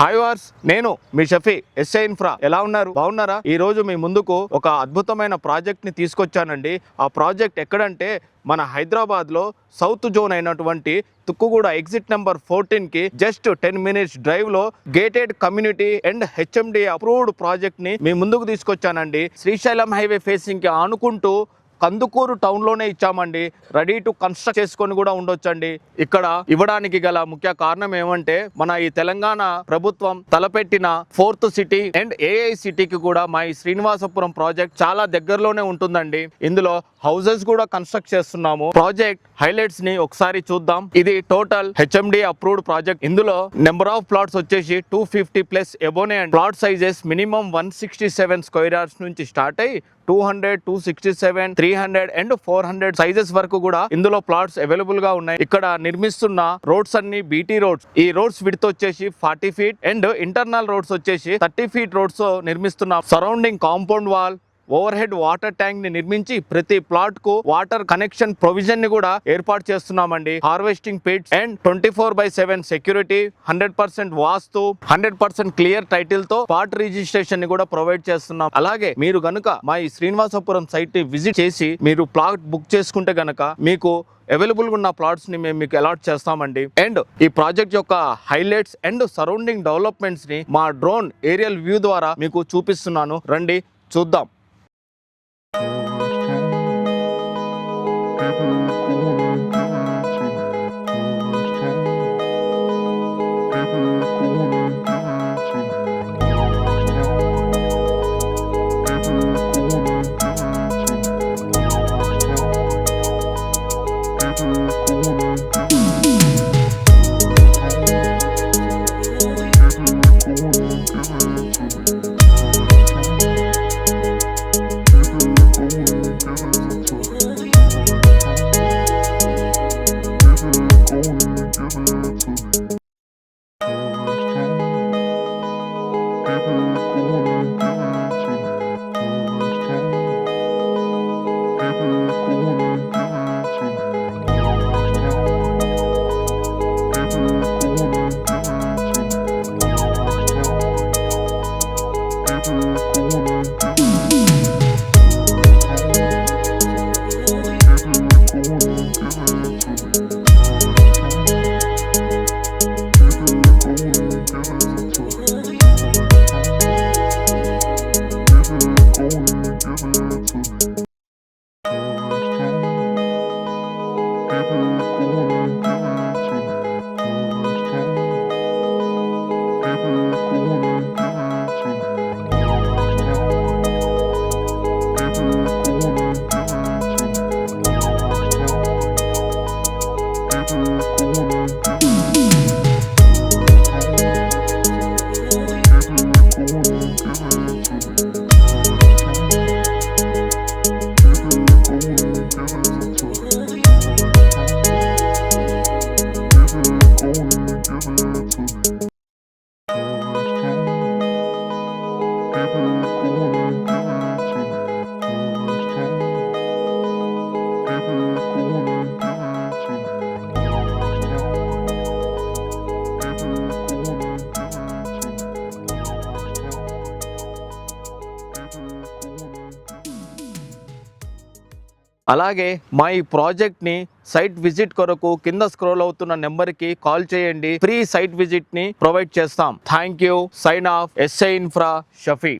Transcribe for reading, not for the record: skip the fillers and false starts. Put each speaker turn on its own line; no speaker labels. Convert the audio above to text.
Hi wars, నేను మీ Shafi SI infra. ఎలా ఉన్నారు? బాగున్నారా? ఈ రోజు మీ ముందుకు ఒక అద్భుతమైన ప్రాజెక్ట్ ని తీసుకొచ్చానండి. ఆ ప్రాజెక్ట్ ఎక్కడంటే మన హైదరాబాద్ లో సౌత్ జోన్ అయినటువంటి తుక్కుగూడ ఎగ్జిట్ నెంబర్ 14 కి జస్ట్ 10 minutes డ్రైవ్ లో gated community and HMD approved project ని మీ ముందుకు తీసుకొచ్చానండి. శ్రీశైలం హైవే ఫేసింగ్ కి ఆనుకుంటూ కందుకూరు టౌన్ లోనే ఇచ్చామండి. రెడీ టు కన్స్ట్రక్ట్ చేసుకొని కూడా ఉండొచ్చండి. ఇక్కడ ఇవ్వడానికి గల ముఖ్య కారణం ఏమంటే మన ఈ తెలంగాణ ప్రభుత్వం తలపెట్టిన 4th సిటీ అండ్ ఏఐ సిటీకి కూడా మా ఈ శ్రీనివాసపురం ప్రాజెక్ట్ చాలా దగ్గరలోనే ఉంటుందండి. ఇందులో హౌసెస్ కూడా కన్స్ట్రక్ట్ చేస్తున్నాము. ప్రాజెక్ట్ హైలైట్స్ ని ఒకసారి చూద్దాం. ఇది టోటల్ హెచ్ఎండి అప్రూవ్డ్ ప్రాజెక్ట్. ఇందులో నెంబర్ ఆఫ్ ప్లాట్స్ వచ్చేసి 250+ above and plot sizes minimum 167 square yards నుంచి స్టార్ట్ అయ్యి 200, 267, 300 అండ్ 400 సైజెస్ వరకు కూడా ఇందులో ప్లాట్స్ అవైలబుల్ గా ఉన్నాయి. ఇక్కడ నిర్మిస్తున్న రోడ్స్ అన్ని బీటీ రోడ్స్. ఈ రోడ్స్ విడ్త్ వచ్చేసి 40 feet అండ్ ఇంటర్నల్ రోడ్స్ వచ్చేసి 30 feet రోడ్స్ నిర్మిస్తున్నాం. Surrounding compound wall, overhead water tank ని నిర్మించి ప్రతి ప్లాట్ కు వాటర్ కనెక్షన్ ప్రొవిజన్ ని కూడా ఏర్పాటు చేస్తున్నామండి. Harvesting pits and 24/7 security, 100% vastu, 100% clear title తో ప్లాట్ రిజిస్ట్రేషన్ ని కూడా ప్రొవైడ్ చేస్తున్నాం. అలాగే మీరు గనుక మా ఈ శ్రీనివాసపురం సైట్ ని విజిట్ చేసి మీరు ప్లాట్ బుక్ చేసుకుంటే గనక మీకు అవైలబుల్ ఉన్న ప్లాట్స్ ని మేము మీకు అలాట్ చేస్తామండి. అండ్ ఈ ప్రాజెక్ట్ యొక్క హైలైట్స్ అండ్ సరౌండింగ్ డెవలప్మెంట్స్ ని మా డ్రోన్ ఏరియల్ వ్యూ ద్వారా మీకు చూపిస్తున్నాను. రండి చూద్దాం. అలాగే మా ఈ ప్రాజెక్ట్ ని సైట్ విజిట్ కొరకు కింద స్క్రోల్ అవుతున్న నెంబర్ కి కాల్ చేయండి. ఫ్రీ సైట్ విజిట్ ని ప్రొవైడ్ చేస్తాం. Thank you. Sign off. SI infra Shafi.